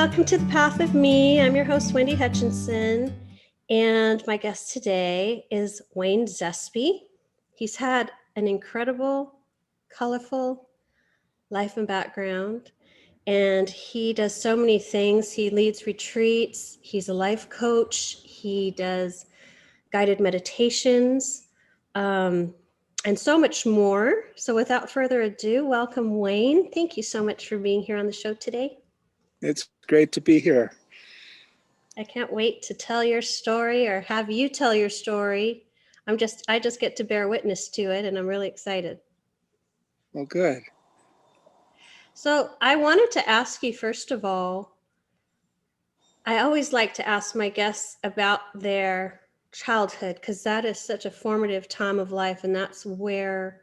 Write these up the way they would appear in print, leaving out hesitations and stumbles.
welcome to The Path of Me. I'm your host, Wendy Hutchinson, and my guest today is Wayne Zespy. He's had an incredible, colorful life and background, and he does so many things. He leads retreats, he's a life coach, he does guided meditations, and so much more. So without further ado, welcome, Wayne. Thank you so much for being here on the show today. It's great to be here. I can't wait to tell your story or have you tell your story. I just get to bear witness to it, and I'm really excited. Well, good. So I wanted to ask you, first of all, I always like to ask my guests about their childhood because that is such a formative time of life, and that's where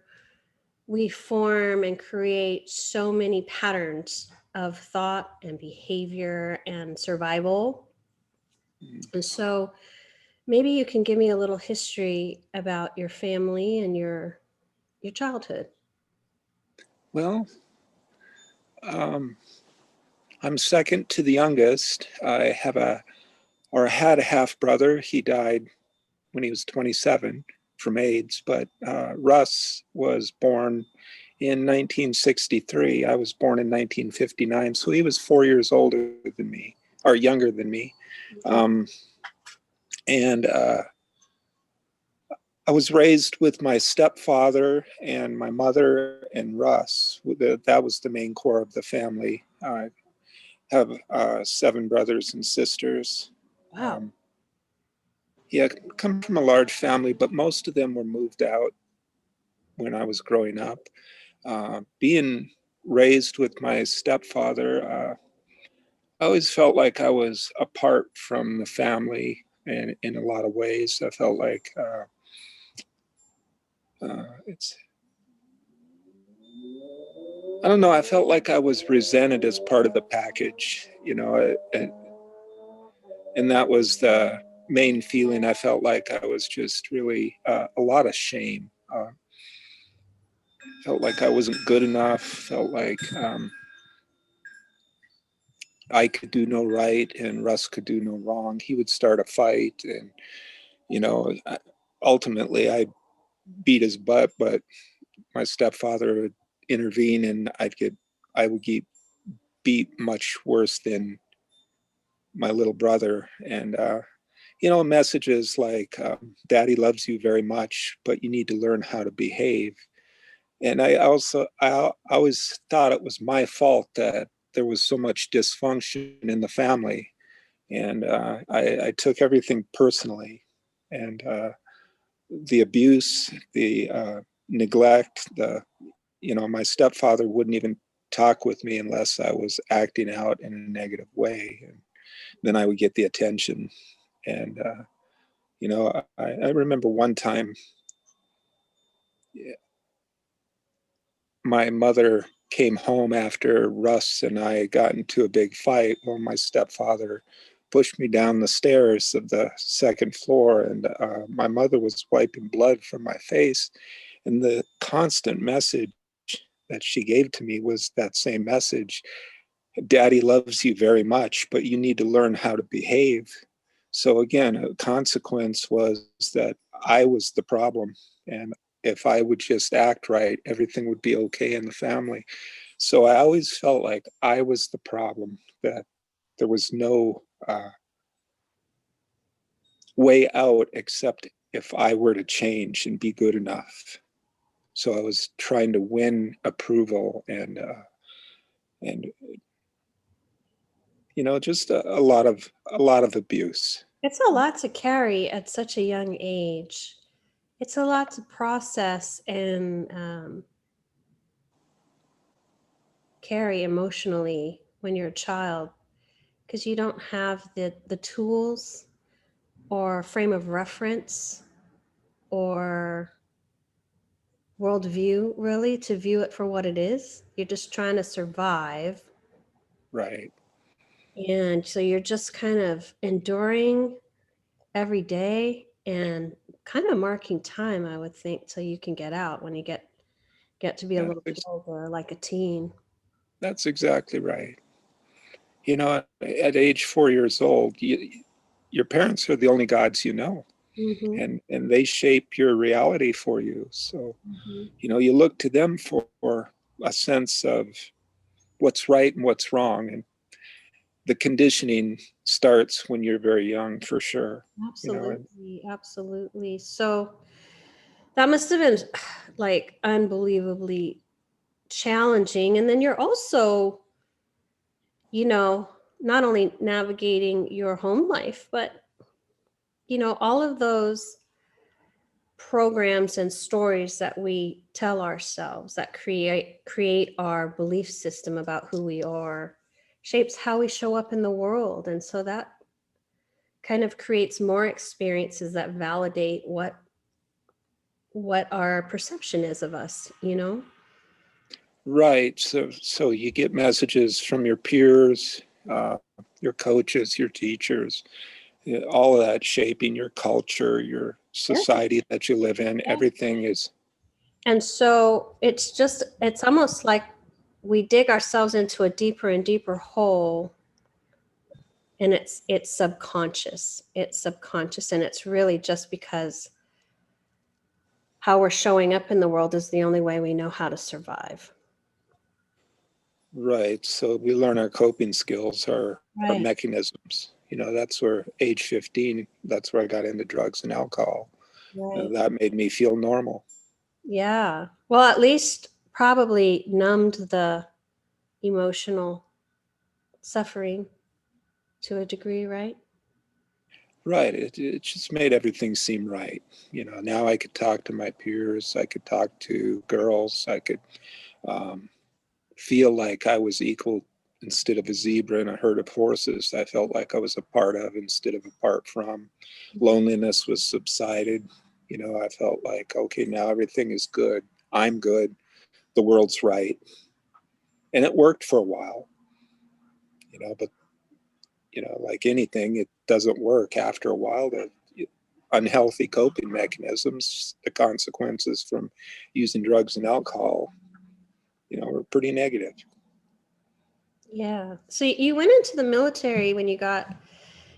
we form and create so many patterns of thought and behavior and survival. And so maybe you can give me a little history about your family and your childhood. Well, I'm second to the youngest. I had a half brother. He died when he was 27 from AIDS, but Russ was born in 1963. I was born in 1959, so he was 4 years older than me, or younger than me. And I was raised with my stepfather and my mother and Russ. That was the main core of the family. I have 7 brothers and sisters. Wow. Yeah, come from a large family, but most of them were moved out when I was growing up. Being raised with my stepfather, I always felt like I was apart from the family in a lot of ways. I felt like I don't know, I felt like I was resented as part of the package, and that was the main feeling. I felt like I was just really a lot of shame. Felt like I wasn't good enough, felt like I could do no right and Russ could do no wrong. He would start a fight and, ultimately I beat his butt, but my stepfather would intervene and I would get beat much worse than my little brother. And, messages like, Daddy loves you very much, but you need to learn how to behave. And I always thought it was my fault that there was so much dysfunction in the family. And I took everything personally. And the abuse, the neglect, my stepfather wouldn't even talk with me unless I was acting out in a negative way. And then I would get the attention. And, I remember one time my mother came home after Russ and I got into a big fight. Well, my stepfather pushed me down the stairs of the second floor, and my mother was wiping blood from my face. And the constant message that she gave to me was that same message: Daddy loves you very much, but you need to learn how to behave. So again, a consequence was that I was the problem. And if I would just act right, everything would be okay in the family. So I always felt like I was the problem, that there was no way out except if I were to change and be good enough. So I was trying to win approval and just a lot of abuse. It's a lot to carry at such a young age. It's a lot to process and carry emotionally when you're a child, because you don't have the tools or frame of reference or worldview really to view it for what it is. You're just trying to survive. Right. And so you're just kind of enduring every day and kind of marking time, I would think, till you can get out when you get to be a little bit older, like a teen. That's exactly right. You know, at age 4 years old, your parents are the only gods you know, Mm-hmm. and they shape your reality for you. So, Mm-hmm. you know, you look to them for a sense of what's right and what's wrong. And the conditioning starts when you're very young, for sure. You know, and Absolutely, absolutely. So that must have been like unbelievably challenging. And then you're also, you know, not only navigating your home life, but, you know, all of those programs and stories that we tell ourselves that create our belief system about who we are shapes how we show up in the world. And so that kind of creates more experiences that validate what our perception is of us, you know? right. So you get messages from your peers, uh, your coaches, your teachers, all of that shaping your culture, your Yeah. society that you live in. Yeah. Everything is And so it's almost like we dig ourselves into a deeper and deeper hole, and it's subconscious. It's subconscious, and it's really just because how we're showing up in the world is the only way we know how to survive. right. So we learn our coping skills, our Right. mechanisms. You know, that's where age 15, that's where I got into drugs and alcohol. Right. That made me feel normal. Yeah. Well, at least probably numbed the emotional suffering to a degree, right? Right. It just made everything seem right. You know, now I could talk to my peers, I could talk to girls, I could um, feel like I was equal instead of a zebra in a herd of horses. I felt like I was a part of instead of apart from. Loneliness was subsided. You know, I felt like, okay, now everything is good. I'm good. The world's right. And it worked for a while, you know, but, you know, like anything, it doesn't work after a while. The unhealthy coping mechanisms, the consequences from using drugs and alcohol, you know, were pretty negative. Yeah. So you went into the military when you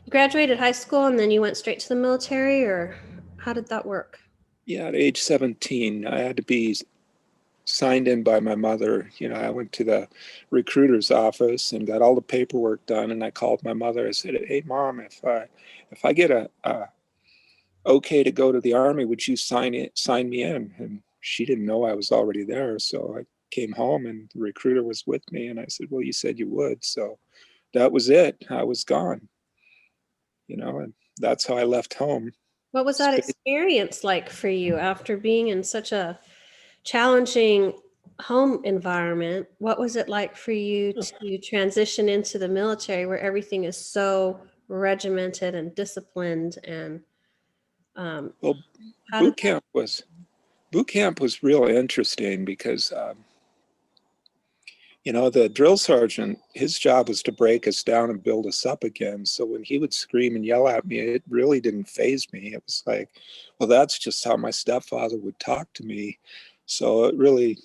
graduated high school and then you went straight to the military, or how did that work? Yeah, at age 17, I had to be signed in by my mother. You know, I went to the recruiter's office and got all the paperwork done. And I called my mother. I said, "Hey, Mom, if I get a okay to go to the army, would you sign me in?" And she didn't know I was already there. So I came home and the recruiter was with me. And I said, "Well, you said you would." So that was it. I was gone, you know, and that's how I left home. What was that Straight. experience like for you after being in such a challenging home environment? What was it like for you to transition into the military where everything is so regimented and disciplined? And um, Well, how did boot camp was boot camp was real interesting because you know, the drill sergeant, his job was to break us down and build us up again. So when he would scream and yell at me, it really didn't faze me. It was like, well, that's just how my stepfather would talk to me. So it really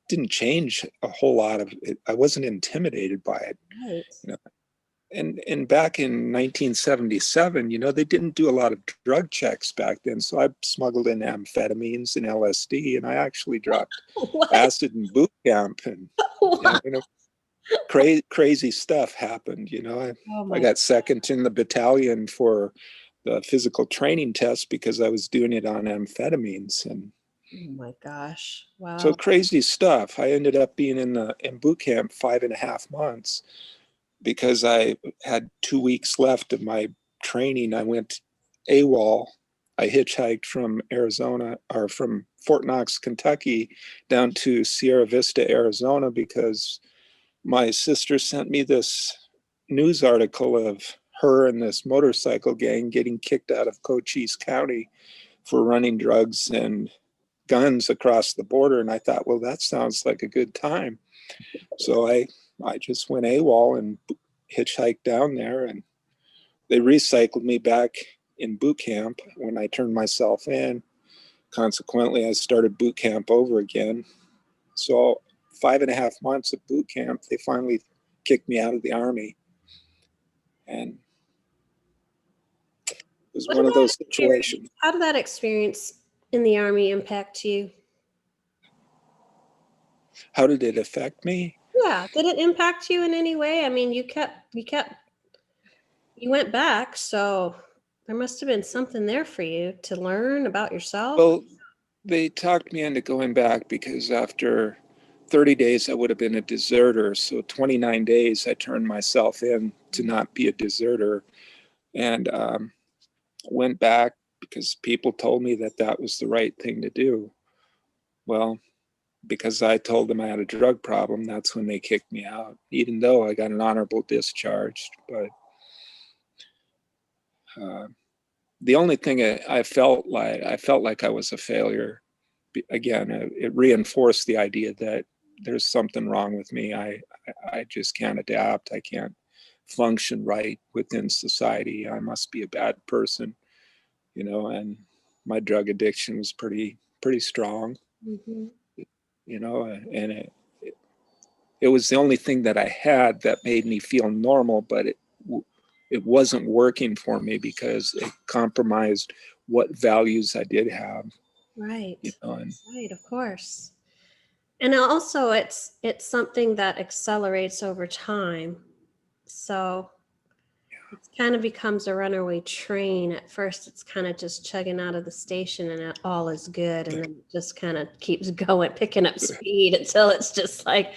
didn't change a whole lot of it. I wasn't intimidated by it, right? you know. And back in 1977, you know, they didn't do a lot of drug checks back then. So I smuggled in amphetamines and LSD, and I actually dropped What? acid in boot camp, and Wow. you know, crazy stuff happened. You know, Oh I my, got second in the battalion for the physical training test because I was doing it on amphetamines, and oh my gosh. so Wow. crazy stuff. I ended up being in boot camp 5.5 months because I had 2 weeks left of my training. I went AWOL. I hitchhiked from Arizona or from Fort Knox, Kentucky, down to Sierra Vista, Arizona, because my sister sent me this news article of her and this motorcycle gang getting kicked out of Cochise County for running drugs and guns across the border. And I thought, well, that sounds like a good time. So I just went AWOL and hitchhiked down there, and they recycled me back in boot camp when I turned myself in. Consequently, I started boot camp over again. So 5.5 months of boot camp, they finally kicked me out of the army. And it was What did one of that those experience, situations. how did that experience in the Army impact you? How did it affect me? Yeah, did it impact you in any way? I mean, you went back, so there must have been something there for you to learn about yourself. Well, they talked me into going back because after 30 days, I would have been a deserter. So 29 days, I turned myself in to not be a deserter, and went back because people told me that that was the right thing to do. Well, because I told them I had a drug problem, that's when they kicked me out, even though I got an honorable discharge. But the only thing I felt like I was a failure. Again, it reinforced the idea that there's something wrong with me. I just can't adapt. I can't function right within society. I must be a bad person, and my drug addiction was pretty strong, Mm-hmm. and it was the only thing that I had that made me feel normal, but it wasn't working for me because it compromised what values I did have, Right. and Right, of course. And also it's something that accelerates over time. So it kind of becomes a runaway train. At first, it's kind of just chugging out of the station and all is good. And then it just kind of keeps going, picking up speed until it's just like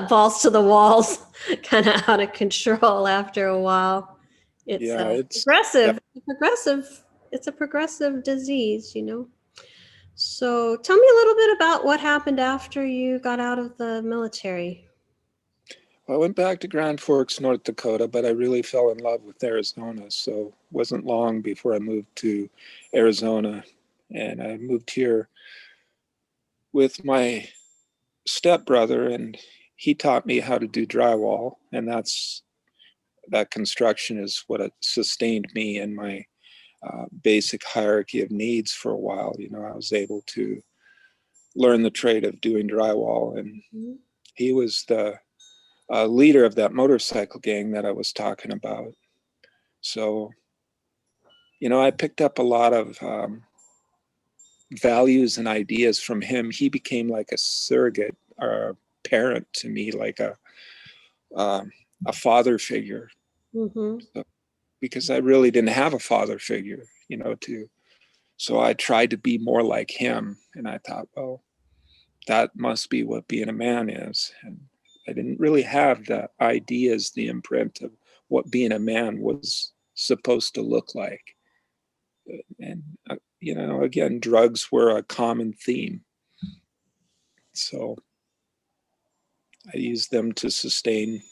balls to the walls, kind of out of control after a while. It's yeah, it's progressive. It's a progressive disease. So tell me a little bit about what happened after you got out of the military. I went back to Grand Forks, North Dakota, but I really fell in love with Arizona. So it wasn't long before I moved to Arizona, and I moved here with my stepbrother, and he taught me how to do drywall, and that construction is what sustained me in my basic hierarchy of needs for a while. I was able to learn the trade of doing drywall, and Mhm. he was the leader of that motorcycle gang that I was talking about. So, I picked up a lot of values and ideas from him. He became like a surrogate or a parent to me, like a father figure. Mhm. So, because I really didn't have a father figure, so I tried to be more like him, and I thought, well, that must be what being a man is. And I didn't really have the ideas, the imprint of what being a man was supposed to look like. And, again, drugs were a common theme. So I used them to sustain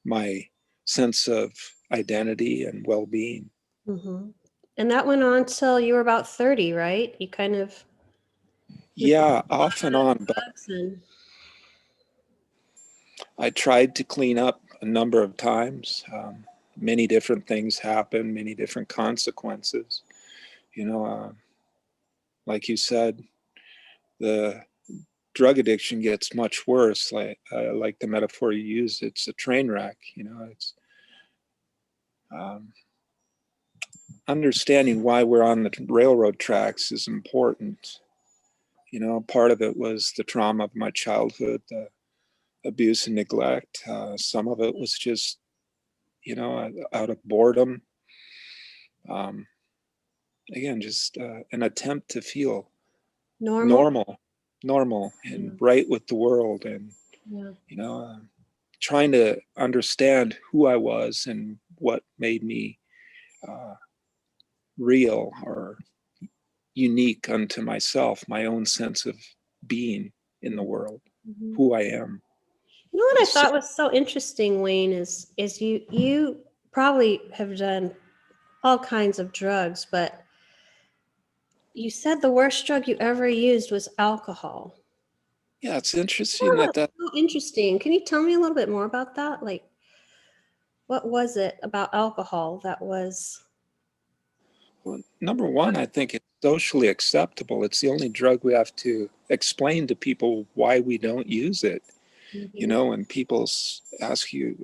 my sense of identity and well being. Mhm. And that went on till you were about 30, right? You kind of were doing Yeah, off and on, but drugs and I tried to clean up a number of times. Many different things happened, many different consequences. You know, uh, like you said, the drug addiction gets much worse. Like the metaphor you use, it's a train wreck. It's um, understanding why we're on the railroad tracks is important. Part of it was the trauma of my childhood, the abuse and neglect. Some of it was just, out of boredom. Um, Again, just an attempt to feel normal. normal Yeah. and right with the world, and Yeah. you know, uh, trying to understand who I was and what made me uh, real or unique unto myself, my own sense of being in the world, Mhm. who I am. You know what I So, thought was so interesting, Wayne, is you probably have done all kinds of drugs, but you said the worst drug you ever used was alcohol. yeah, it's interesting Oh, that that so interesting. Can you tell me a little bit more about that? Like, what was it about alcohol that was? well, number one, I think it's socially acceptable. It's the only drug we have to explain to people why we don't use it. Mhm. When people ask you,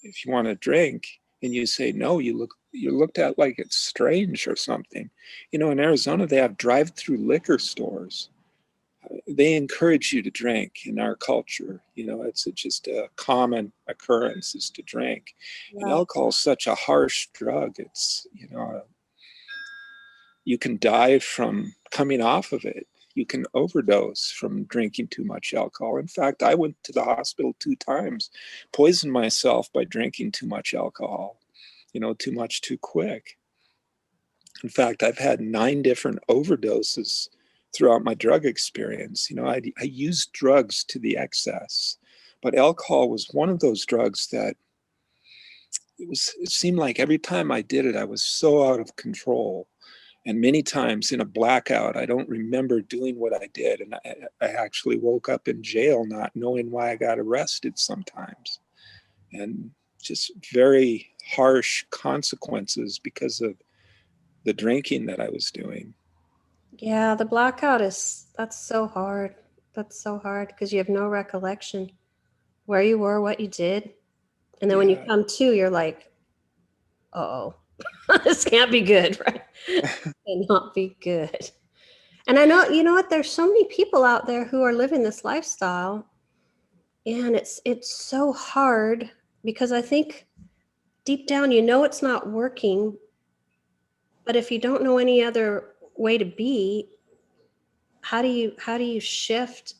if you want to drink and you say no, you're looked at like it's strange or something. In Arizona, they have drive-through liquor stores. They encourage you to drink in our culture. It's just a common occurrence is to drink. And Right. alcohol is such a harsh drug. It's, you can die from coming off of it. You can overdose from drinking too much alcohol. In fact, I went to the hospital 2 times, poisoned myself by drinking too much alcohol, too much too quick. In fact, I've had 9 different overdoses throughout my drug experience. I used drugs to the excess, but alcohol was one of those drugs that it seemed like every time I did it, I was so out of control. And many times in a blackout, I don't remember doing what I did. And I actually woke up in jail not knowing why I got arrested sometimes. And just very harsh consequences because of the drinking that I was doing. Yeah, the blackout that's so hard. That's so hard because you have no recollection where you were, what you did. And then when you Yeah. come to, you're like, uh-oh, this can't be good, right? Cannot be good. And I know, you know what, there's so many people out there who are living this lifestyle, and it's so hard because I think deep down it's not working, but if you don't know any other way to be, how do you shift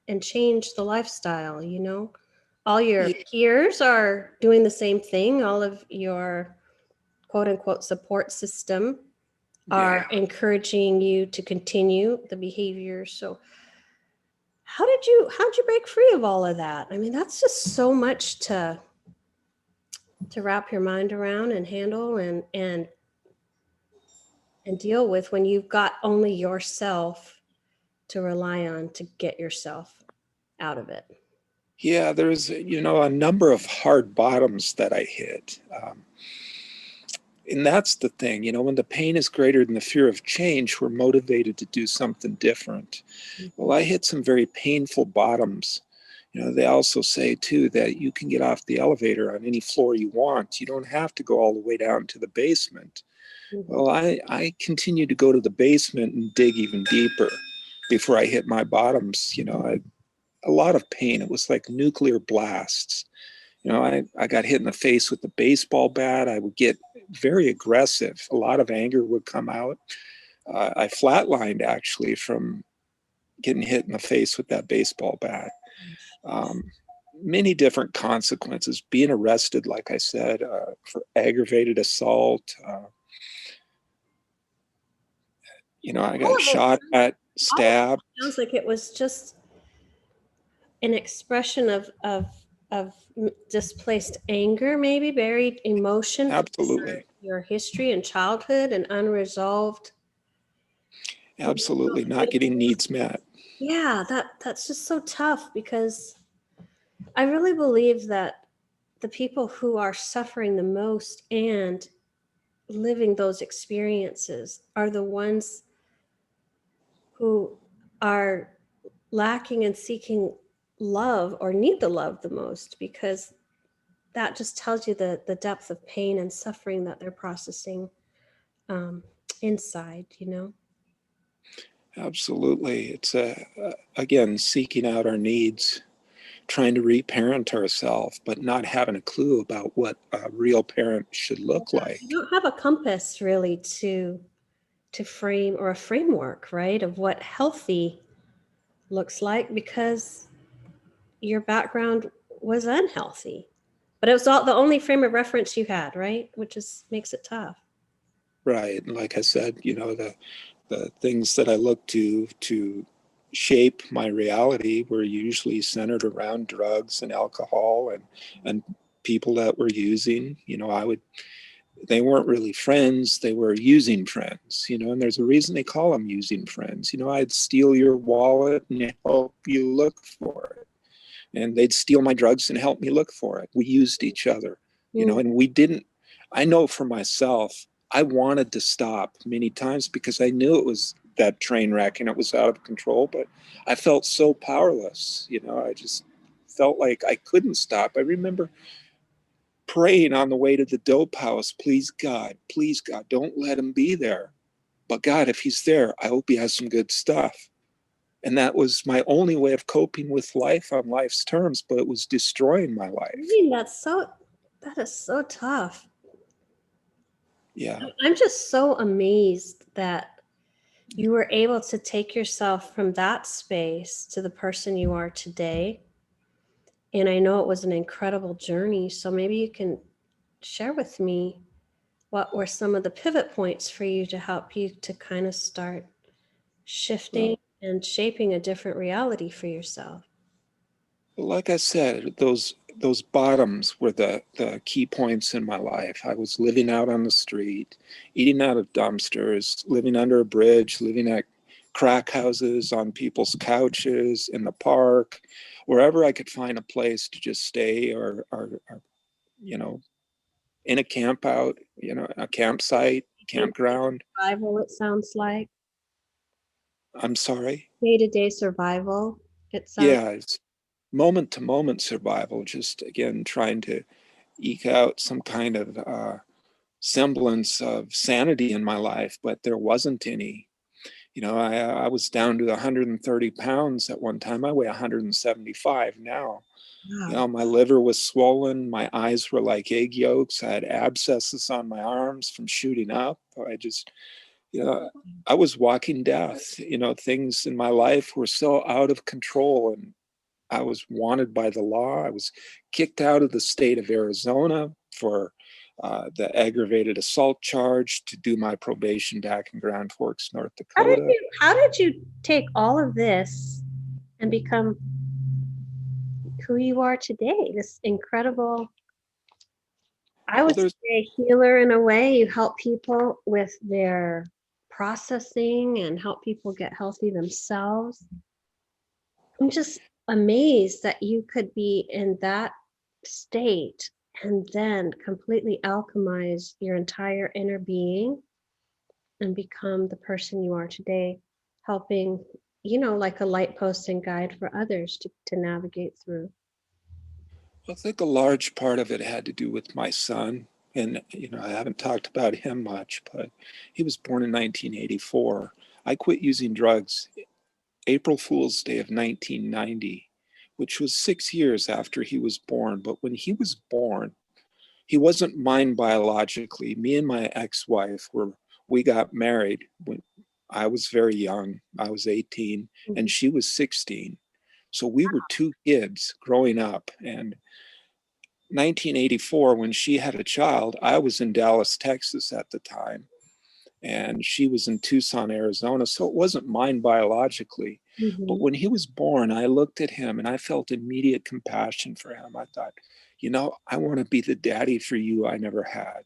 and change the lifestyle? All your Yeah. peers are doing the same thing, all of your quote unquote support system are encouraging you to continue the behavior. So how'd you break free of all of that? I mean, that's just so much to wrap your mind around and handle and deal with when you've got only yourself to rely on to get yourself out of it. Yeah, there's, a number of hard bottoms that I hit. And that's the thing, when the pain is greater than the fear of change, we're motivated to do something different. Well, I hit some very painful bottoms. They also say, too, that you can get off the elevator on any floor you want. You don't have to go all the way down to the basement. Mm-hmm. Well, I continued to go to the basement and dig even deeper before I hit my bottoms. A lot of pain. It was like nuclear blasts. I got hit in the face with a baseball bat. I would get very aggressive. A lot of anger would come out. I flatlined actually from getting hit in the face with that baseball bat. Um, Many different consequences. Being arrested, like I said, for aggravated assault. I All got of it, shot at, all of stabbed. it sounds like it was just an expression of displaced anger, maybe buried emotion from Absolutely. your history and childhood and unresolved. Absolutely. Not getting needs met. Yeah, that's just so tough because I really believe that the people who are suffering the most and living those experiences are the ones who are lacking and seeking love or need the love the most, because that just tells you the depth of pain and suffering that they're processing um, inside. Absolutely. It's again, seeking out our needs, trying to reparent ourselves, but not having a clue about what a real parent should look like. You don't have a compass really to frame, or a framework, right, of what healthy looks like, because your background was unhealthy. But it was all the only frame of reference you had, right? Which is makes it tough. Right. And like I said, the things that I look to shape my reality were usually centered around drugs and alcohol and people that were using. They weren't really friends, they were using friends, and there's a reason they call them using friends. I'd steal your wallet and help you look for it, and they'd steal my drugs and help me look for it. We used each other, and we didn't. I know for myself, I wanted to stop many times because I knew it was that train wreck and it was out of control, but I felt so powerless. I just felt like I couldn't stop. I remember praying on the way to the dope house, please God, don't let him be there. But God, if he's there, I hope he has some good stuff. And that was my only way of coping with life on life's terms, but it was destroying my I life. mean, that is so tough. Yeah. I'm just so amazed that you were able to take yourself from that space to the person you are today. And I know it was an incredible journey. So maybe you can share with me what were some of the pivot points for you to help you to kind of start shifting and shaping a different reality for yourself. Like I said, those bottoms were the key points in my life. I was living out on the street, eating out of dumpsters, living under a bridge, living at crack houses, on people's couches, in the park, wherever I could find a place to just stay, or you know, in a camp out, a campsite, campground. Survival, it sounds like. I'm sorry. Day-to-day survival, it sounds. Yeah, it's moment to moment survival, just again trying to eke out some kind of semblance of sanity in my life, but there wasn't any. I was down to 130 pounds at one time. I weigh 175 now. Wow. My liver was swollen. My eyes were like egg yolks. I had abscesses on my arms from shooting up. I was walking death. Things in my life were so out of control, and I was wanted by the law. I was kicked out of the state of Arizona for the aggravated assault charge to do my probation back in Grand Forks, North Dakota. How did you take all of this and become who you are today? This incredible, I would There's say, healer in a way. You help people with their processing and help people get healthy themselves. I'm just amazed that you could be in that state and then completely alchemize your entire inner being and become the person you are today, helping, like a light post and guide for others to navigate through. I think a large part of it had to do with my son. And, I haven't talked about him much, but he was born in 1984. I quit using drugs April Fool's Day of 1990, which was 6 years after he was born. But when he was born, he wasn't mine biologically. Me and my ex-wife we got married when I was very young. I was 18 and she was 16. So we were two kids growing up. And 1984, when she had a child, I was in Dallas, Texas at the time, and she was in Tucson, Arizona. So it wasn't mine biologically. Mm-hmm. But when he was born, I looked at him and I felt immediate compassion for him. I thought, I want to be the daddy for you I never had.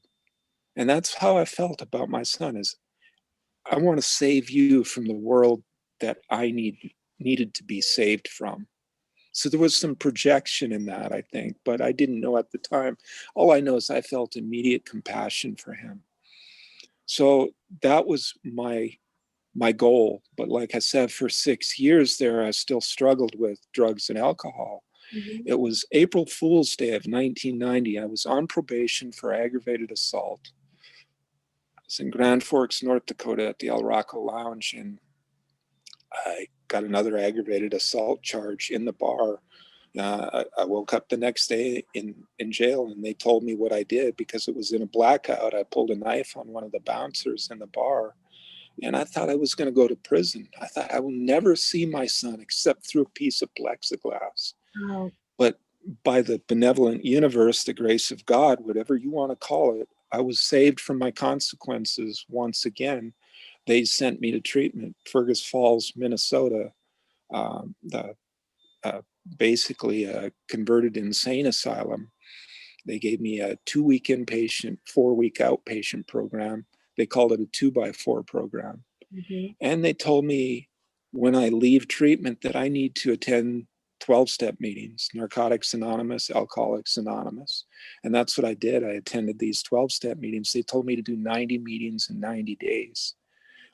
And that's how I felt about my son, is I want to save you from the world that I needed to be saved from. So there was some projection in that, I think, but I didn't know at the time. All I know is I felt immediate compassion for him. So that was my goal. But like I said, for 6 years there, I still struggled with drugs and alcohol. Mm-hmm. It was April Fool's Day of 1990. I was on probation for aggravated assault. I was in Grand Forks, North Dakota at the El Rocco Lounge, and I got another aggravated assault charge in the bar. I woke up the next day in jail, and they told me what I did because it was in a blackout. I pulled a knife on one of the bouncers in the bar, and I thought I was going to go to prison. I thought I will never see my son except through a piece of plexiglass. Wow. But by the benevolent universe, the grace of God, whatever you want to call it, I was saved from my consequences once again. They sent me to treatment, Fergus Falls, Minnesota, the basically a converted insane asylum. They gave me a 2-week inpatient, 4-week outpatient program. They called it a 2x4 program. Mm-hmm. And they told me when I leave treatment that I need to attend 12-step meetings, Narcotics Anonymous, Alcoholics Anonymous. And that's what I did. I attended these 12-step meetings. They told me to do 90 meetings in 90 days.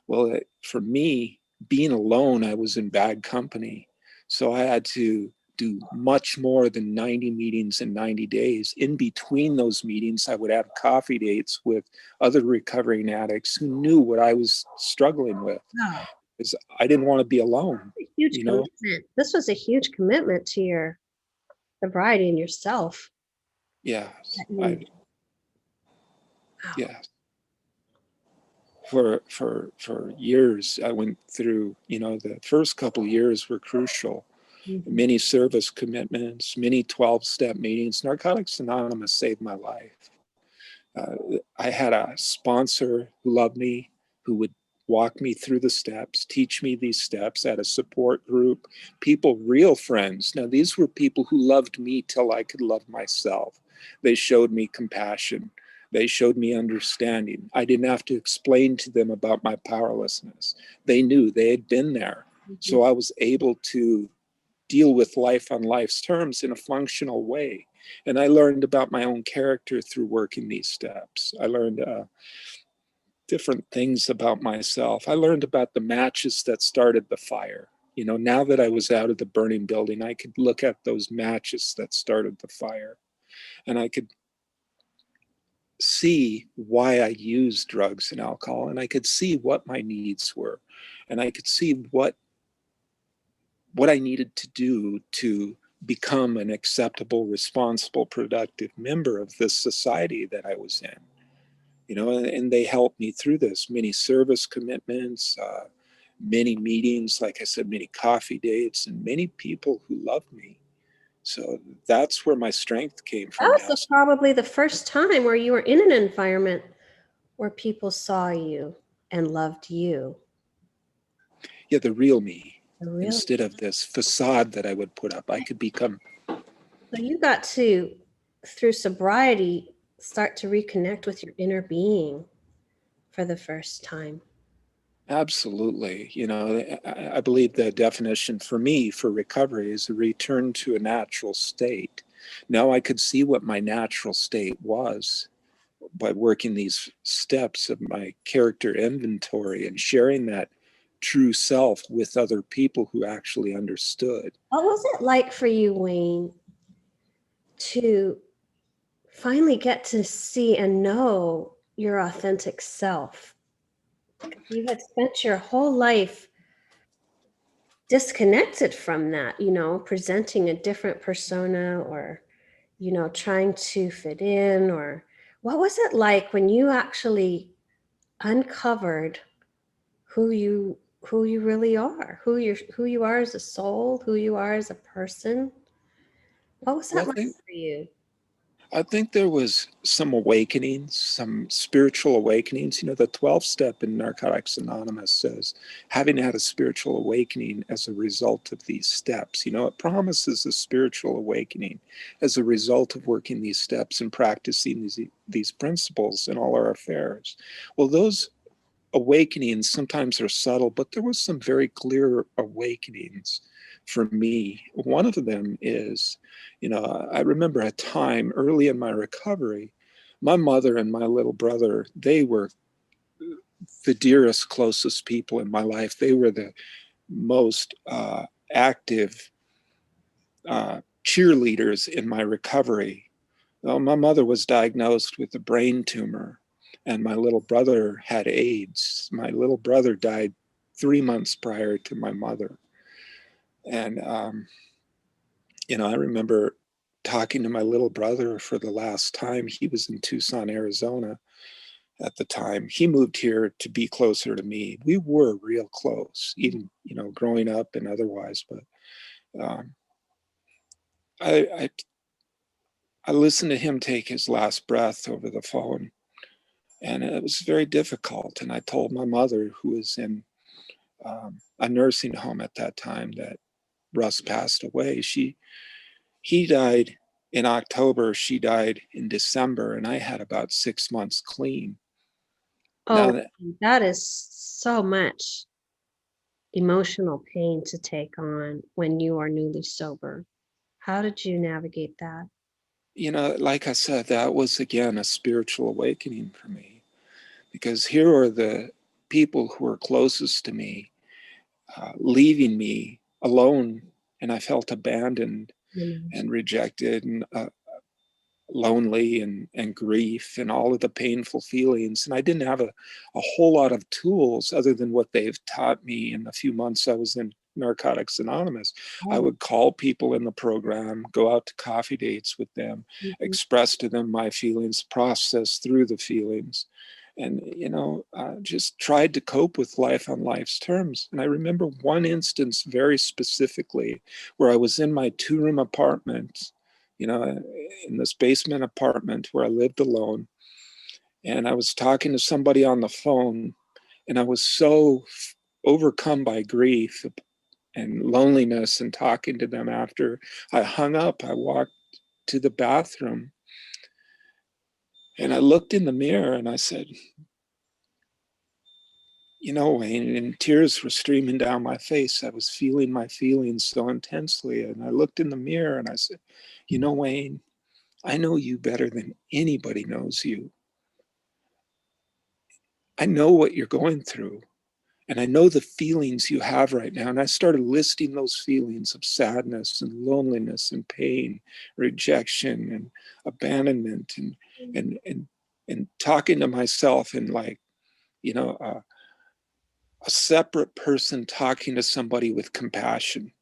Well, for me, being alone, I was in bad company. So I had to do much more than 90 meetings in 90 days. In between those meetings, I would have coffee dates with other recovering addicts who knew what I was struggling with. Wow. Because I didn't want to be alone. A huge You know? commitment. This was a huge commitment to your sobriety and yourself. Yes. Wow. Yes. For years, I went through, the first couple of years were crucial. Mm-hmm. Many service commitments, many 12-step meetings. Narcotics Anonymous saved my life. I had a sponsor who loved me, who would walk me through the steps, teach me these steps, at a support group, people, real friends. Now, these were people who loved me till I could love myself. They showed me compassion. They showed me understanding. I didn't have to explain to them about my powerlessness. They knew, they had been there. Mm-hmm. So I was able to deal with life on life's terms in a functional way. And I learned about my own character through working these steps. I learned different things about myself. I learned about the matches that started the fire. Now that I was out of the burning building, I could look at those matches that started the fire, and I could see why I used drugs and alcohol, and I could see what my needs were, and I could see what I needed to do to become an acceptable, responsible, productive member of this society that I was in. And they helped me through this. Many service commitments, many meetings, like I said, many coffee dates, and many people who loved me. So that's where my strength came from. That was probably the first time where you were in an environment where people saw you and loved you. Yeah, the real me. Really? Instead of this facade that I would put up, I could become. So you got to, through sobriety, start to reconnect with your inner being for the first time. Absolutely. I believe the definition for me for recovery is a return to a natural state. Now I could see what my natural state was by working these steps of my character inventory and sharing that true self with other people who actually understood. What was it like for you, Wayne, to finally get to see and know your authentic self? You had spent your whole life disconnected from that, presenting a different persona, or, trying to fit in. Or what was it like when you actually uncovered who you really are, who you are as a soul, who you are as a person? What was that Well, like for you? I think there was some awakenings, some spiritual awakenings. The 12 step in Narcotics Anonymous says, having had a spiritual awakening as a result of these steps, it promises a spiritual awakening as a result of working these steps and practicing these principles in all our affairs. Well, those awakenings sometimes are subtle, but there was some very clear awakenings for me. One of them is, I remember a time early in my recovery, my mother and my little brother, they were the dearest, closest people in my life. They were the most active cheerleaders in my recovery. Well, my mother was diagnosed with a brain tumor, and my little brother had AIDS. My little brother died 3 months prior to my mother. And, I remember talking to my little brother for the last time. He was in Tucson, Arizona at the time. He moved here to be closer to me. We were real close, even, growing up and otherwise. But I listened to him take his last breath over the phone, and it was very difficult. And I told my mother, who was in a nursing home at that time, that Russ passed away. He died in October. She died in December, and I had about 6 months clean. Oh, that is so much emotional pain to take on when you are newly sober. How did you navigate that? Like I said, that was again a spiritual awakening for me, because here are the people who are closest to me leaving me alone and I felt abandoned Mm. and rejected and lonely and grief and all of the painful feelings. And I didn't have a whole lot of tools other than what they've taught me in the few months I was in Narcotics Anonymous. I Oh. would call people in the program, go out to coffee dates with them, Mhm. express to them my feelings, process through the feelings, and just tried to cope with life on life's terms. And I remember one instance very specifically where I was in my 2-room apartment, in this basement apartment where I lived alone. And I was talking to somebody on the phone, and I was so overcome by grief and loneliness and talking to them after I hung up. I walked to the bathroom and I looked in the mirror and I said, Wayne, and tears were streaming down my face. I was feeling my feelings so intensely. And I looked in the mirror and I said, Wayne, I know you better than anybody knows you. I know what you're going through, and I know the feelings you have right now. And I started listing those feelings of sadness and loneliness and pain, rejection and abandonment, and talking to myself and a separate person talking to somebody with compassion.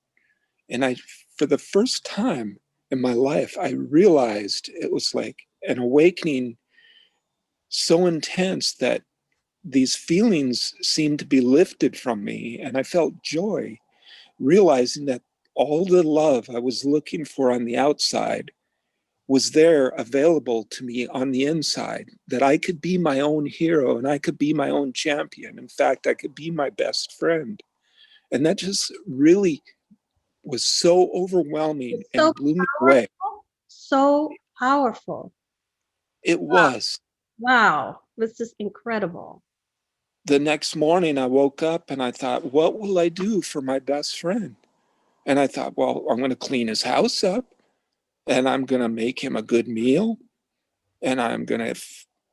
And for the first time in my life, I realized it was like an awakening so intense that these feelings seemed to be lifted from me. And I felt joy, realizing that all the love I was looking for on the outside was there available to me on the inside, that I could be my own hero and I could be my own champion. In fact, I could be my best friend. And that just really was so overwhelming It's so and blew me away. powerful. So powerful. It Wow. was. Wow. This is incredible. The next morning, I woke up and I thought, what will I do for my best friend? And I thought, well, I'm going to clean his house up and I'm going to make him a good meal and I'm going to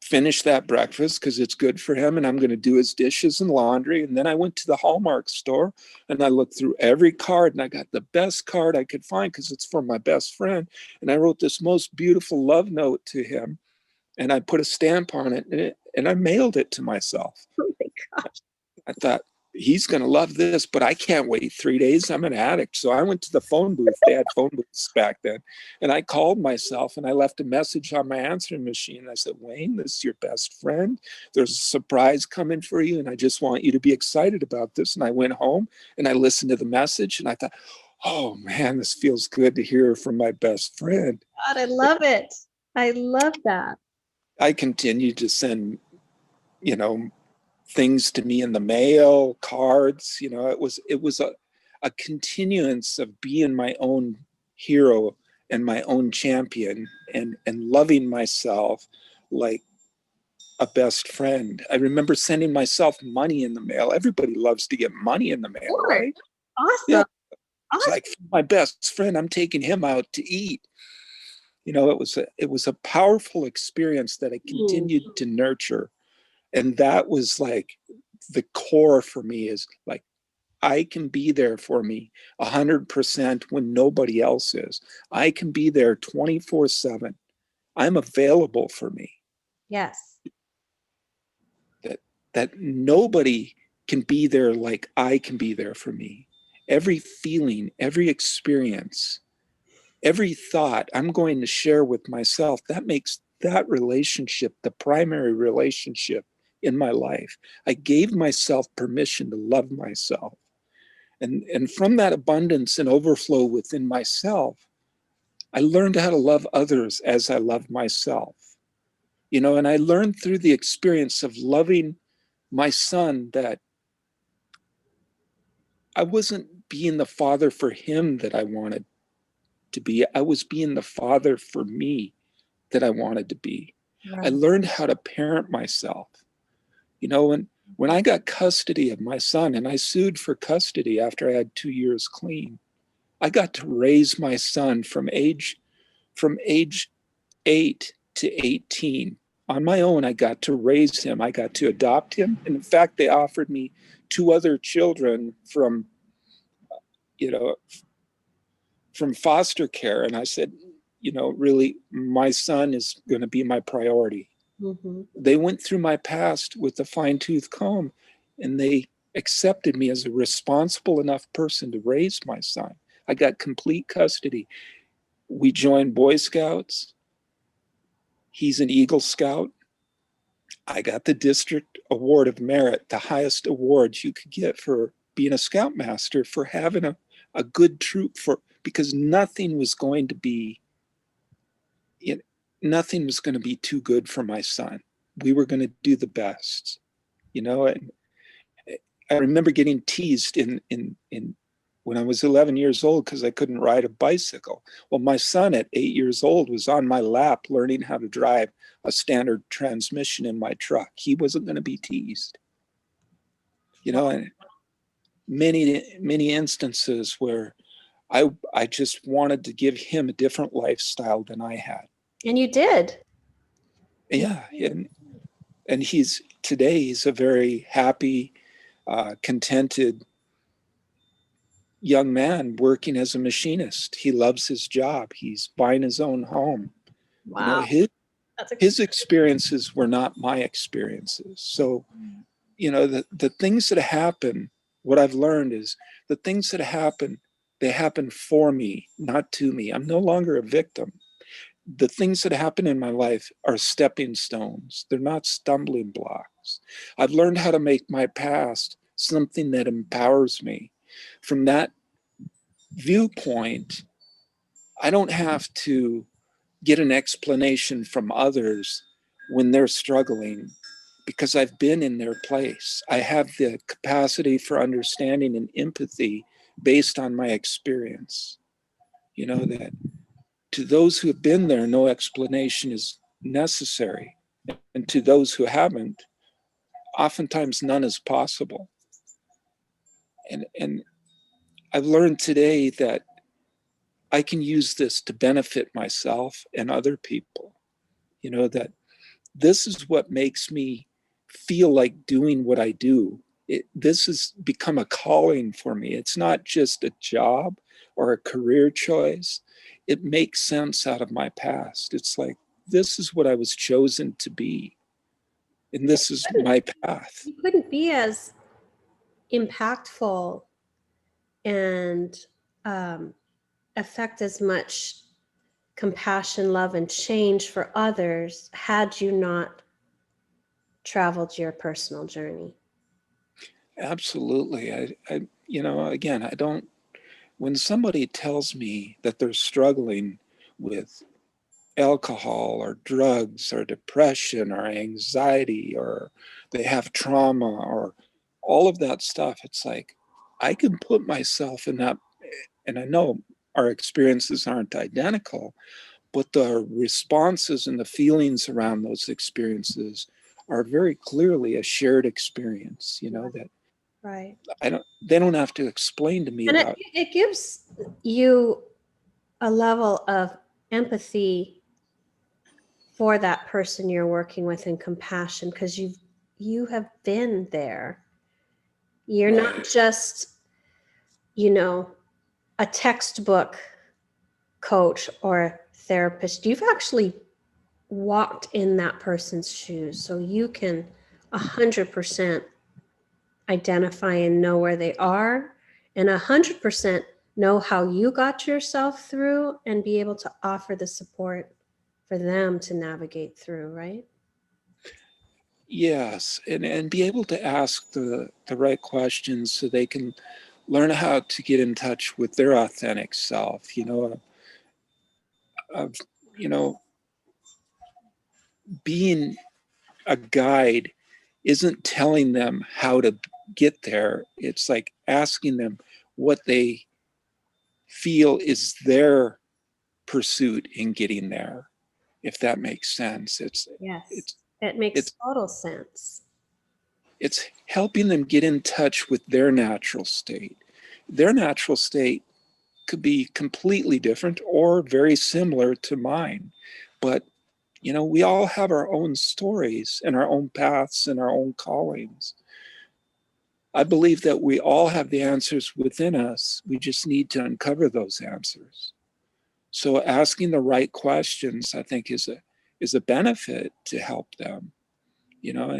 finish that breakfast because it's good for him. And I'm going to do his dishes and laundry. And then I went to the Hallmark store and I looked through every card and I got the best card I could find because it's for my best friend. And I wrote this most beautiful love note to him and I put a stamp on it and I mailed it to myself. Oh my gosh. I thought, he's going to love this, but I can't wait 3 days. I'm an addict. So I went to the phone booth. They had phone booths back then. And I called myself and I left a message on my answering machine. I said, Wayne, this is your best friend. There's a surprise coming for you. And I just want you to be excited about this. And I went home and I listened to the message and I thought, oh man, this feels good to hear from my best friend. God, I love it. I love that. I continued to send, things to me in the mail, cards. It was a continuance of being my own hero and my own champion and loving myself like a best friend. I remember sending myself money in the mail. Everybody loves to get money in the mail, right? Yeah. Awesome. It's Awesome. like my best friend, I'm taking him out to eat. It was a powerful experience that I continued to nurture. And that was like the core for me, is like, I can be there for me 100% when nobody else is. I can be there 24/7. I'm available for me. Yes. That nobody can be there like I can be there for me. Every feeling, every experience, every thought I'm going to share with myself, that makes that relationship the primary relationship in my life. I gave myself permission to love myself. And from that abundance and overflow within myself, I learned how to love others as I love myself. And I learned through the experience of loving my son that I wasn't being the father for him that I wanted to be. I was being the father for me that I wanted to be. I Right. learned how to parent myself. When I got custody of my son and I sued for custody after I had 2 years clean, I got to raise my son from age 8 to 18 on my own. I got to raise him. I got to adopt him. And in fact, they offered me 2 other children from, you know, from foster care. And I said, really, my son is going to be my priority. Mm-hmm. They went through my past with a fine-tooth comb, and they accepted me as a responsible enough person to raise my son. I got complete custody. We joined Boy Scouts. He's an Eagle Scout. I got the district award of merit, the highest award you could get for being a scoutmaster, for having a good troop, because nothing was going to be too good for my son. We were going to do the best, and I remember getting teased in when I was 11 years old because I couldn't ride a bicycle. Well, my son at 8 years old was on my lap learning how to drive a standard transmission in my truck. He wasn't going to be teased. And many instances where I just wanted to give him a different lifestyle than I had. And you did. Yeah. And he's a very happy, contented young man working as a machinist. He loves his job. He's buying his own home. Wow. His experiences were not my experiences. So, the things that happen, what I've learned is the things that happen, they happen for me, not to me. I'm no longer a victim. The things that happen in my life are stepping stones. They're not stumbling blocks. I've learned how to make my past something that empowers me. From that viewpoint, I don't have to get an explanation from others when they're struggling, because I've been in their place. I have the capacity for understanding and empathy based on my experience. That to those who have been there, no explanation is necessary. And to those who haven't, oftentimes none is possible. And I've learned today that I can use this to benefit myself and other people. That this is what makes me feel like doing what I do. This has become a calling for me. It's not just a job or a career choice. It makes sense out of my past. It's like, this is what I was chosen to be. And this is my path. You couldn't be as impactful and affect as much compassion, love, and change for others had you not traveled your personal journey. Absolutely. Again, I don't, when somebody tells me that they're struggling with alcohol or drugs or depression or anxiety, or they have trauma or all of that stuff, it's like, I can put myself in that. And I know our experiences aren't identical, but the responses and the feelings around those experiences are very clearly a shared experience, that Right. they don't have to explain to me And about. it gives you a level of empathy for that person you're working with, and compassion, because you have been there. You're Right. not just, a textbook coach or therapist. You've actually walked in that person's shoes, so you can 100% identify and know where they are, and 100% know how you got yourself through, and be able to offer the support for them to navigate through, right? Yes, and be able to ask the right questions so they can learn how to get in touch with their authentic self. Of being a guide isn't telling them how to get there. It's like asking them what they feel is their pursuit in getting there, if that makes sense. Yes, it makes total sense. It's helping them get in touch with their natural state. Their natural state could be completely different or very similar to mine. But, we all have our own stories and our own paths and our own callings. I believe that we all have the answers within us. We just need to uncover those answers. So asking the right questions, I think, is a benefit to help them, you know,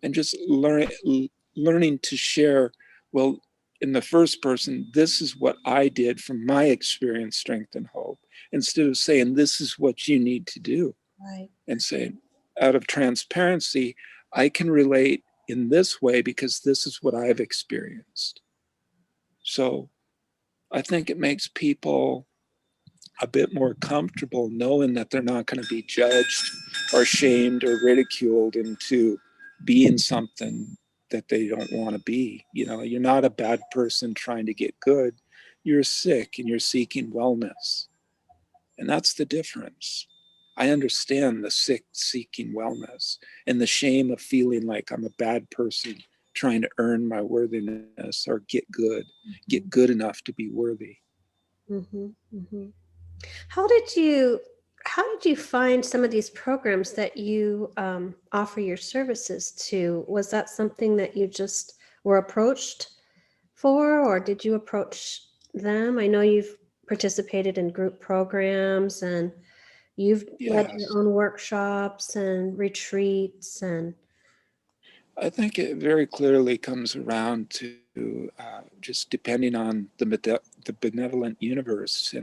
and just learning to share, well, in the first person, this is what I did from my experience, strength, and hope, instead of saying, this is what you need to do. Right. And saying, out of transparency, I can relate in this way because this is what I've experienced. So I think it makes people a bit more comfortable knowing that they're not going to be judged or shamed or ridiculed into being something that they don't want to be. You know, you're not a bad person trying to get good. You're sick and you're seeking wellness. And that's the difference. I understand the sick seeking wellness and the shame of feeling like I'm a bad person trying to earn my worthiness or get good enough to be worthy. Mm-hmm. Mm-hmm. How did you how did you find some of these programs that you offer your services to? Was that something that you just were approached for, or did you approach them? I know you've participated in group programs and you've led Yes. your own workshops and retreats and I think it very clearly comes around to just depending on the benevolent universe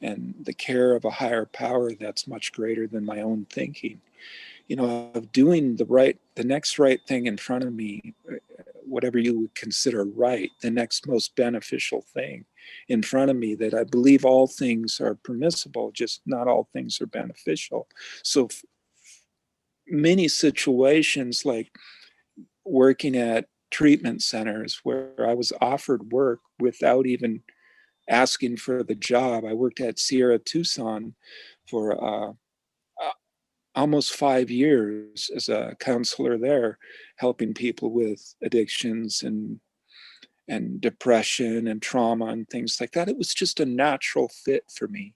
and the care of a higher power that's much greater than my own thinking. You know, of doing the next right thing in front of me, whatever you would consider right, the next most beneficial thing in front of me, that I believe all things are permissible, just not all things are beneficial. So many situations like working at treatment centers where I was offered work without even asking for the job. I worked at Sierra Tucson for almost 5 years as a counselor there, helping people with addictions and depression and trauma and things like that. It was just a natural fit for me.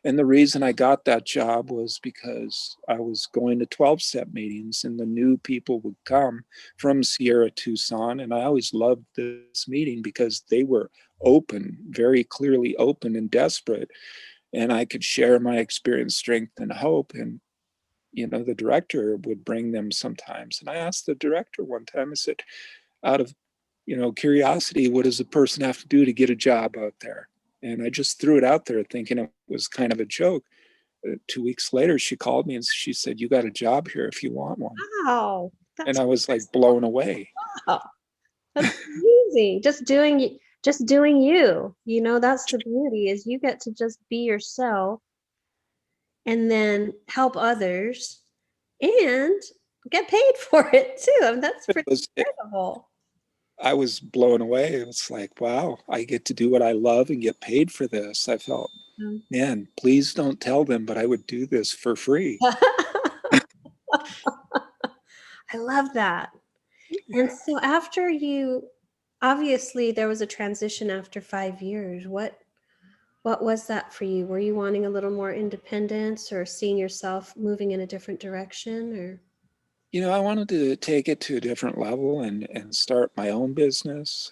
And the reason I got that job was because I was going to 12-step meetings and the new people would come from Sierra Tucson. And I always loved this meeting because they were open, very clearly open and desperate. And I could share my experience, strength, and hope. And, you know, the director would bring them sometimes. And I asked the director one time, I said, out of, you know, curiosity, what does a person have to do to get a job out there? And I just threw it out there thinking it was kind of a joke. 2 weeks later, she called me and she said, you got a job here if you want one. wow, And that's I was like blown away. wow, that's amazing. Just doing you. You know, that's the beauty is you get to just be yourself and then help others and get paid for it too. I mean, that's It pretty was, incredible. I was blown away. It was like, wow, I get to do what I love and get paid for this. I felt, Mm. man, please don't tell them, but I would do this for free. I love that. And so after you obviously there was a transition after 5 years. What was that for you? Were you wanting a little more independence or seeing yourself moving in a different direction or You know, I wanted to take it to a different level and start my own business.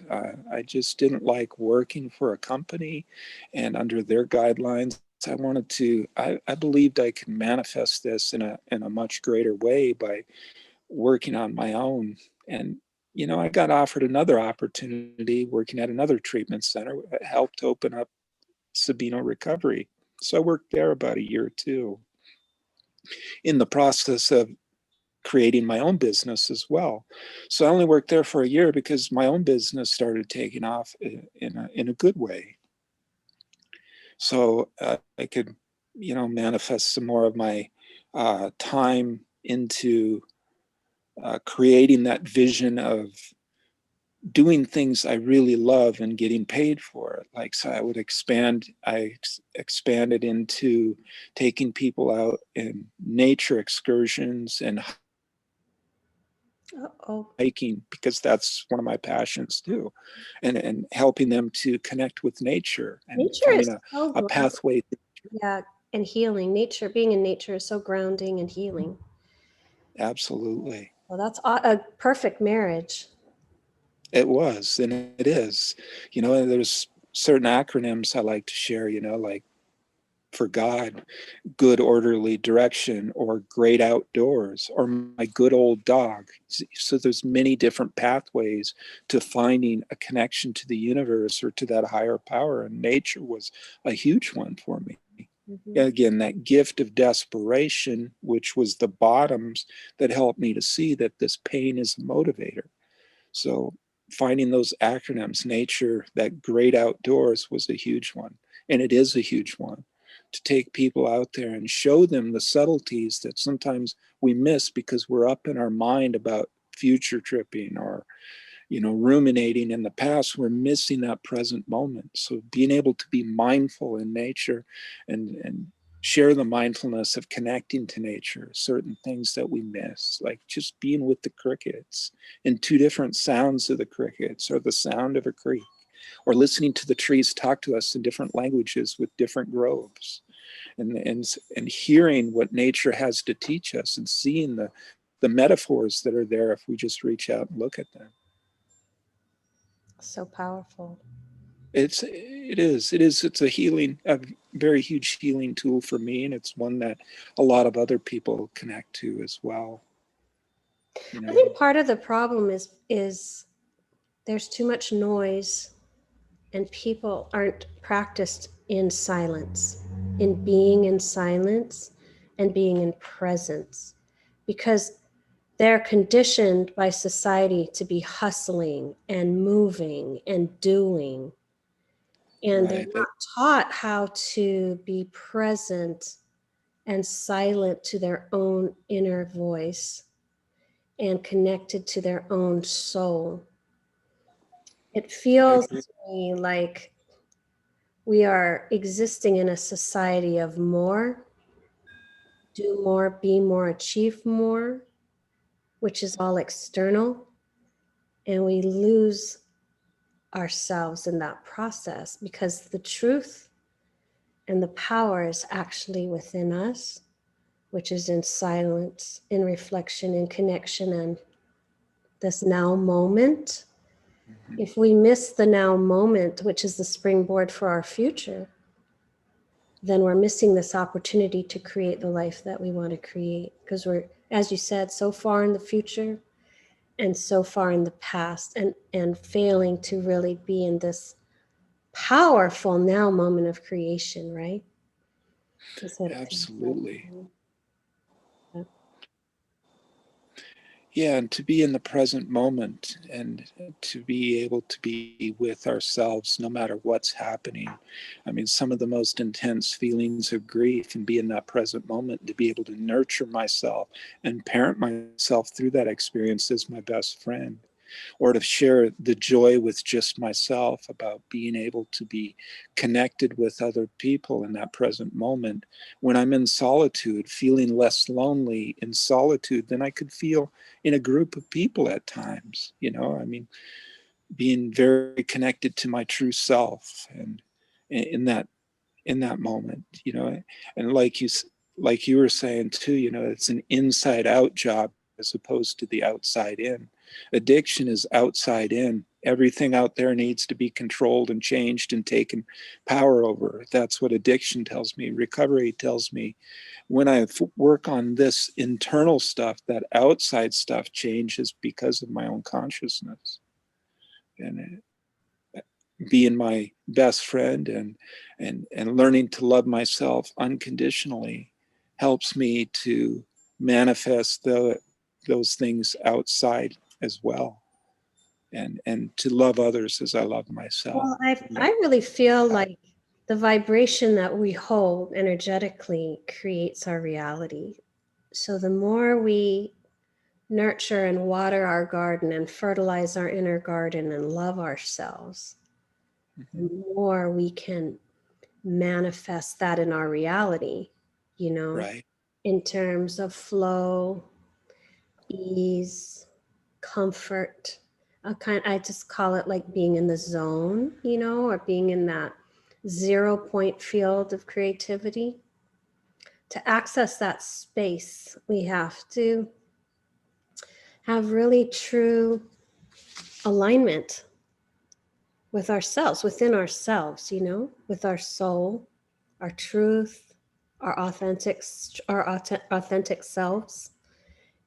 I just didn't like working for a company and under their guidelines. I believed I could manifest this in a much greater way by working on my own. And, you know, I got offered another opportunity working at another treatment center. It helped open up Sabino Recovery. So I worked there about a year or two in the process of creating my own business as well. So I only worked there for a year because my own business started taking off in a good way. So I could, you know, manifest some more of my time into creating that vision of doing things I really love and getting paid for it. Like, so I would expanded into taking people out in nature excursions and uh-oh. hiking because that's one of my passions too, and helping them to connect with nature and Nature finding is so a pathway. yeah, and healing. Nature, being in nature is so grounding and healing. Absolutely. Well, that's a perfect marriage. It was, and it is. You know, there's certain acronyms I like to share, you know, like for God, good orderly direction, or great outdoors, or my good old dog. So there's many different pathways to finding a connection to the universe or to that higher power, and nature was a huge one for me. Mm-hmm. Again, that gift of desperation, which was the bottoms that helped me to see that this pain is a motivator. So finding those acronyms, nature, that great outdoors, was a huge one. And it is a huge one, to take people out there and show them the subtleties that sometimes we miss because we're up in our mind about future tripping, or, you know, ruminating in the past. We're missing that present moment. So being able to be mindful in nature, and share the mindfulness of connecting to nature, certain things that we miss, like just being with the crickets and two different sounds of the crickets, or the sound of a creek, or listening to the trees talk to us in different languages with different groves, and hearing what nature has to teach us, and seeing the metaphors that are there if we just reach out and look at them. So powerful. It's a healing, a very huge healing tool for me, and it's one that a lot of other people connect to as well. You I know, think part of the problem is there's too much noise and people aren't practiced in silence, in being in silence and being in presence, because they're conditioned by society to be hustling and moving and doing, and they're right? not taught how to be present and silent to their own inner voice and connected to their own soul. It I feels agree. to me like we are existing in a society of more, do more, be more, achieve more, which is all external. And we lose ourselves in that process because the truth and the power is actually within us, which is in silence, in reflection, in connection, and this now moment. Mhm. If we miss the now moment, which is the springboard for our future, then we're missing this opportunity to create the life that we want to create, because we're, as you said, so far in the future and so far in the past, and failing to really be in this powerful now moment of creation, right? Is what it feels like to Absolutely. me. Yeah. Yeah, and to be in the present moment, and to be able to be with ourselves no matter what's happening. I mean, some of the most intense feelings of grief, and be in that present moment, to be able to nurture myself and parent myself through that experience as my best friend, or to share the joy with just myself, about being able to be connected with other people in that present moment. When I'm in solitude, feeling less lonely in solitude than I could feel in a group of people at times. You know, I mean, being very connected to my true self, and in that in that moment, you know. And like you were saying too, you know, it's an inside out job as opposed to the outside in. Addiction is outside in. Everything out there needs to be controlled and changed and taken power over. That's what addiction tells me. Recovery tells me, when I work on this internal stuff, that outside stuff changes because of my own consciousness. And being my best friend, and learning to love myself unconditionally helps me to manifest those things outside as well, and to love others as I love myself. Well, I, And I really feel like the vibration that we hold energetically creates our reality. So the more we nurture and water our garden and fertilize our inner garden and love ourselves, the Mhm. more we can manifest that in our reality, you know, Right. in terms of flow, ease, comfort. I just call it like being in the zone, you know, or being in that 0 point field of creativity. To access that space, we have to have really true alignment with ourselves, within ourselves, with our soul, our truth, our authentic selves.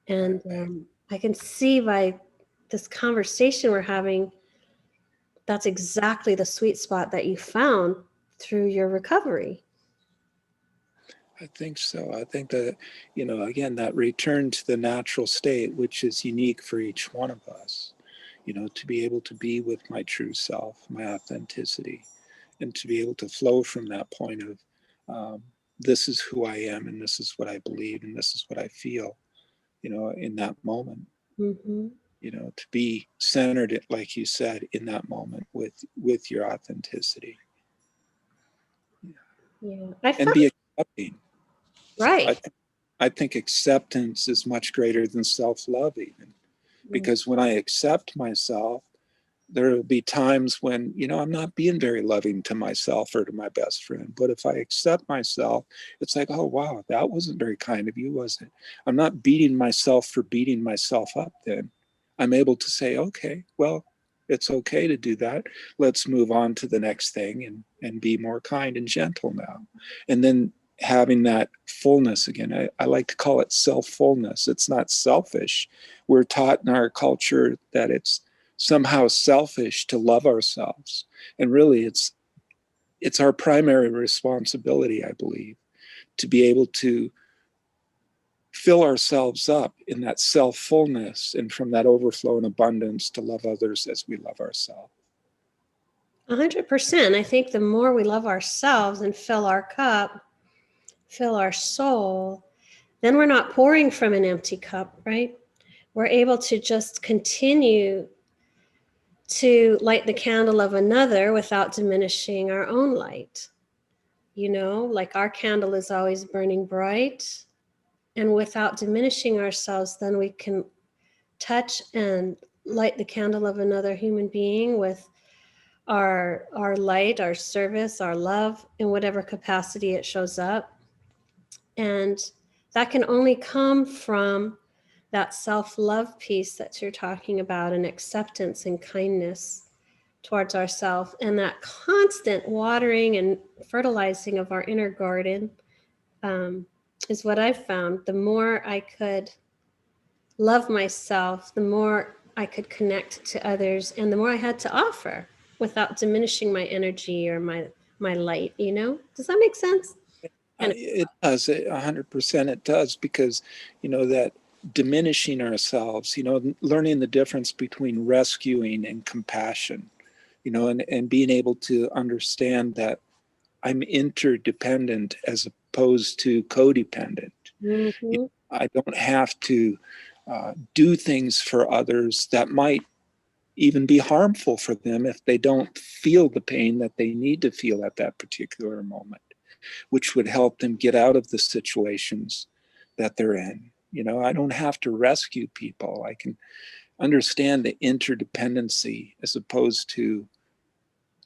And I can see by this conversation we're having, that's exactly the sweet spot that you found through your recovery. I think so. I think that, again, that return to the natural state, which is unique for each one of us, to be able to be with my true self, my authenticity, and to be able to flow from that point of this is who I am, and this is what I believe, and this is what I feel, in that moment. Mm-hmm. To be centered, like you said, in that moment with your authenticity. Yeah. And be accepting. Right. I think acceptance is much greater than self-love even. Because when I accept myself, there will be times when, I'm not being very loving to myself or to my best friend. But if I accept myself, it's like, oh, wow, that wasn't very kind of you, was it? I'm not beating myself for beating myself up then. I'm able to say, okay, well, it's okay to do that. Let's move on to the next thing and be more kind and gentle now. And then having that fullness again, I like to call it self-fullness. It's not selfish. We're taught in our culture that it's somehow selfish to love ourselves. And really it's our primary responsibility, I believe, to be able to fill ourselves up in that self-fullness and from that overflow and abundance to love others as we love ourselves. 100%. I think the more we love ourselves and fill our cup, fill our soul, then we're not pouring from an empty cup, right? We're able to just continue to light the candle of another without diminishing our own light. Like our candle is always burning bright, and without diminishing ourselves, then we can touch and light the candle of another human being with our light, our service, our love, in whatever capacity it shows up. And that can only come from that self-love piece that you're talking about, and acceptance and kindness towards ourselves, and that constant watering and fertilizing of our inner garden is what I've found. The more I could love myself, the more I could connect to others, and the more I had to offer without diminishing my energy or my light. Does that make sense? It does. 100% it does, because that diminishing ourselves, learning the difference between rescuing and compassion, and being able to understand that I'm interdependent as opposed to codependent. Mm-hmm. I don't have to do things for others that might even be harmful for them if they don't feel the pain that they need to feel at that particular moment, which would help them get out of the situations that they're in. I don't have to rescue people. I can understand the interdependency as opposed to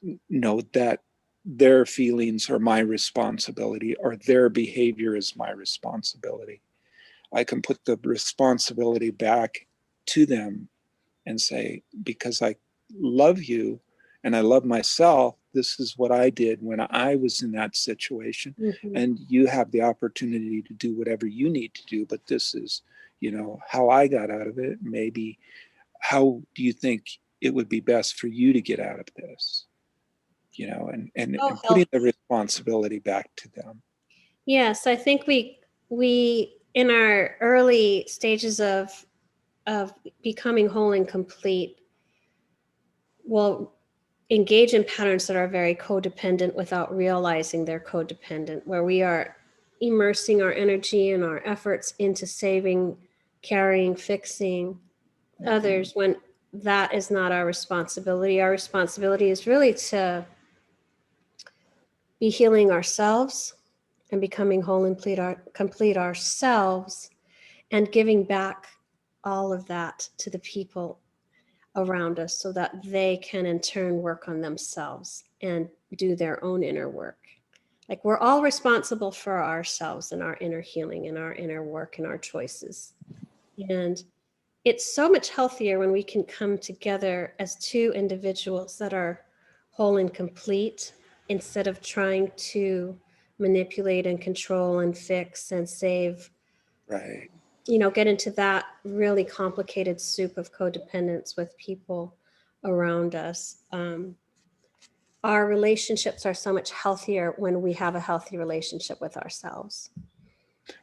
that their feelings are my responsibility or their behavior is my responsibility. I can put the responsibility back to them and say, because I love you and I love myself, this is what I did when I was in that situation. Mm-hmm. And you have the opportunity to do whatever you need to do. But this is, how I got out of it. Maybe how do you think it would be best for you to get out of this? And putting the responsibility back to them. Yes, I think we in our early stages of becoming whole and complete will engage in patterns that are very codependent without realizing they're codependent, where we are immersing our energy and our efforts into saving, carrying, fixing others, when that is not our responsibility. Our responsibility is really to be healing ourselves and becoming whole and complete ourselves, and giving back all of that to the people around us so that they can in turn work on themselves and do their own inner work. Like, we're all responsible for ourselves and our inner healing and our inner work and our choices. And it's so much healthier when we can come together as two individuals that are whole and complete instead of trying to manipulate and control and fix and save, Right. get into that really complicated soup of codependence with people around us. Our relationships are so much healthier when we have a healthy relationship with ourselves.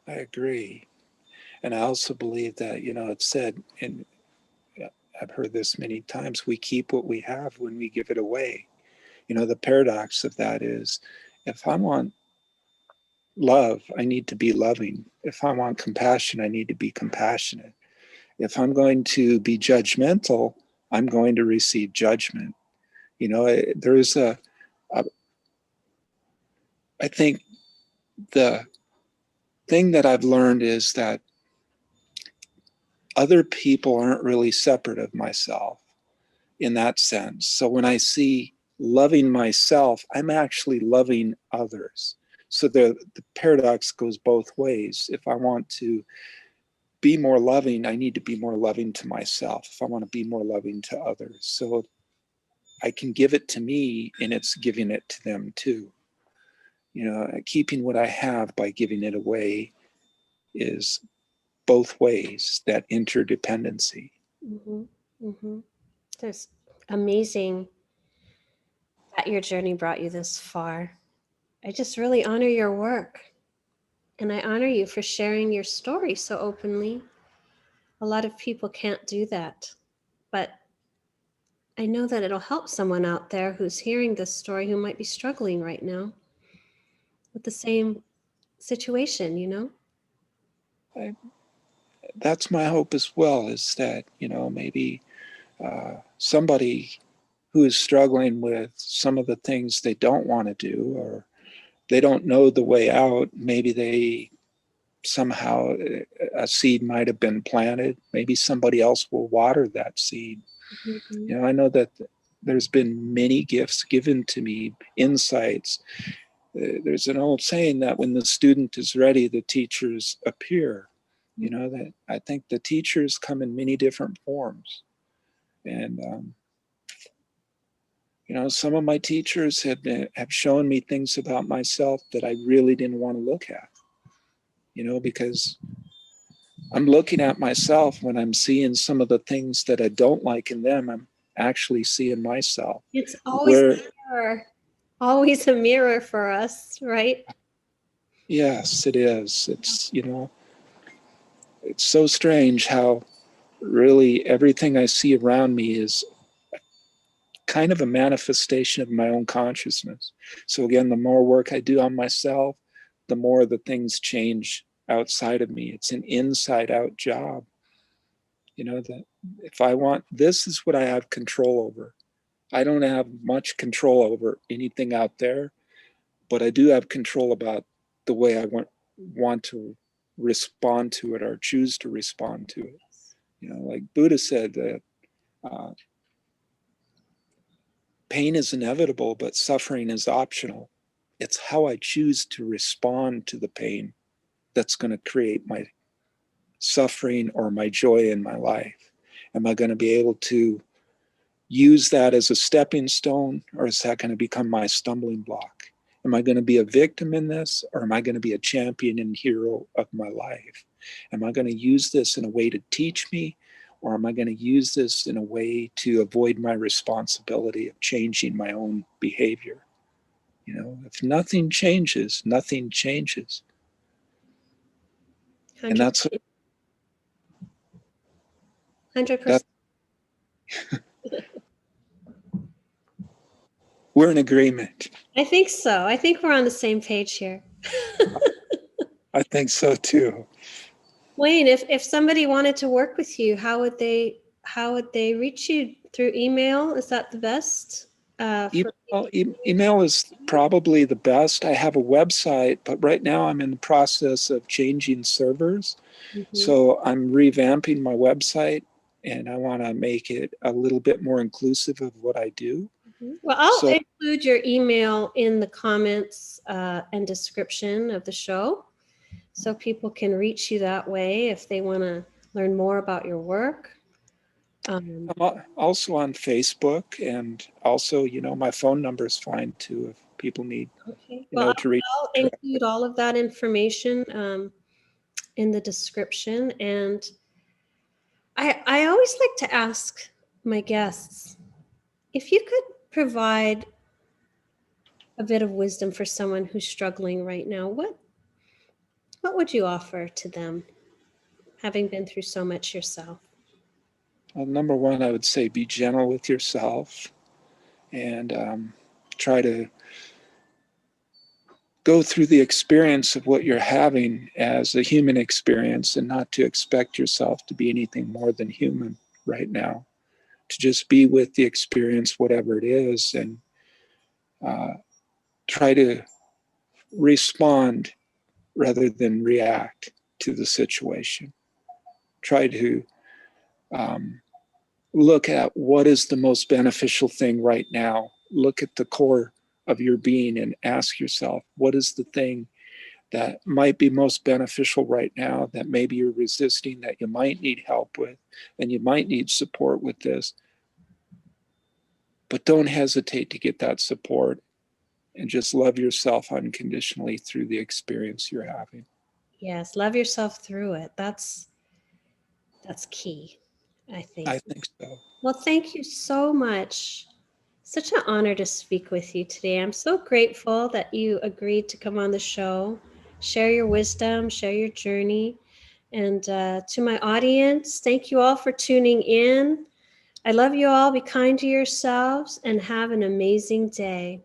I agree. And I also believe that, it's said, and I've heard this many times, we keep what we have when we give it away. The paradox of that is, if I want love, I need to be loving. If I want compassion, I need to be compassionate. If I'm going to be judgmental, I'm going to receive judgment. There's I think the thing that I've learned is that other people aren't really separate of myself in that sense. So when I see loving myself, I'm actually loving others. So the paradox goes both ways. If I want to be more loving, I need to be more loving to myself. If I want to be more loving to others, so I can give it to me, and it's giving it to them too. Keeping what I have by giving it away is both ways, that interdependency. Mm-hmm. Mm-hmm. There's amazing that your journey brought you this far. I just really honor your work, and I honor you for sharing your story so openly. A lot of people can't do that, but I know that it'll help someone out there who's hearing this story who might be struggling right now with the same situation. I, that's my hope as well, is that, maybe somebody who is struggling with some of the things they don't want to do, or they don't know the way out, maybe they somehow, a seed might have been planted. Maybe somebody else will water that seed. Mm-hmm. I know that there's been many gifts given to me, insights. There's an old saying that when the student is ready, the teachers appear. That I think the teachers come in many different forms. And, some of my teachers have shown me things about myself that I really didn't want to look at, because I'm looking at myself when I'm seeing some of the things that I don't like in them. I'm actually seeing myself. It's always Where, a mirror, always a mirror for us, right? yes, it is. It's so strange how really everything I see around me is kind of a manifestation of my own consciousness. So again, the more work I do on myself, the more the things change outside of me. It's an inside out job. That if I want, this is what I have control over. I don't have much control over anything out there, but I do have control about the way I want to respond to it, or choose to respond to it. Like Buddha said that pain is inevitable, but suffering is optional. It's how I choose to respond to the pain that's going to create my suffering or my joy in my life. Am I going to be able to use that as a stepping stone, or is that going to become my stumbling block? Am I going to be a victim in this, or am I going to be a champion and hero of my life? Am I going to use this in a way to teach me, or am I going to use this in a way to avoid my responsibility of changing my own behavior? If nothing changes, nothing changes. And 100%. 100%. that we're in agreement. I think so. I think we're on the same page here. I think so too. Wayne, if somebody wanted to work with you, how would they reach you? Through email? Is that the best? Email is probably the best. I have a website, but right now I'm in the process of changing servers. Mhm. So I'm revamping my website, and I want to make it a little bit more inclusive of what I do. Well, I'll So include your email in the comments and description of the show, so people can reach you that way if they want to learn more about your work? Also on Facebook, and also, my phone number is fine too if people need, Okay. Well, to reach. I'll include all of that information in the description. And I always like to ask my guests, if you could provide a bit of wisdom for someone who's struggling right now, what would you offer to them, having been through so much yourself? Well, number one, I would say be gentle with yourself, and try to go through the experience of what you're having as a human experience, and not to expect yourself to be anything more than human right now. To just be with the experience, whatever it is, and try to respond rather than react to the situation. Try to um, look at what is the most beneficial thing right now. Look at the core of your being and ask yourself, what is the thing that might be most beneficial right now, that maybe you're resisting, that you might need help with, and you might need support with this. But don't hesitate to get that support, and just love yourself unconditionally through the experience you're having. Yes, love yourself through it. That's key, I think. I think so. Well, thank you so much. Such an honor to speak with you today. I'm so grateful that you agreed to come on the show, share your wisdom, share your journey. And to my audience, thank you all for tuning in. I love you all. Be kind to yourselves and have an amazing day.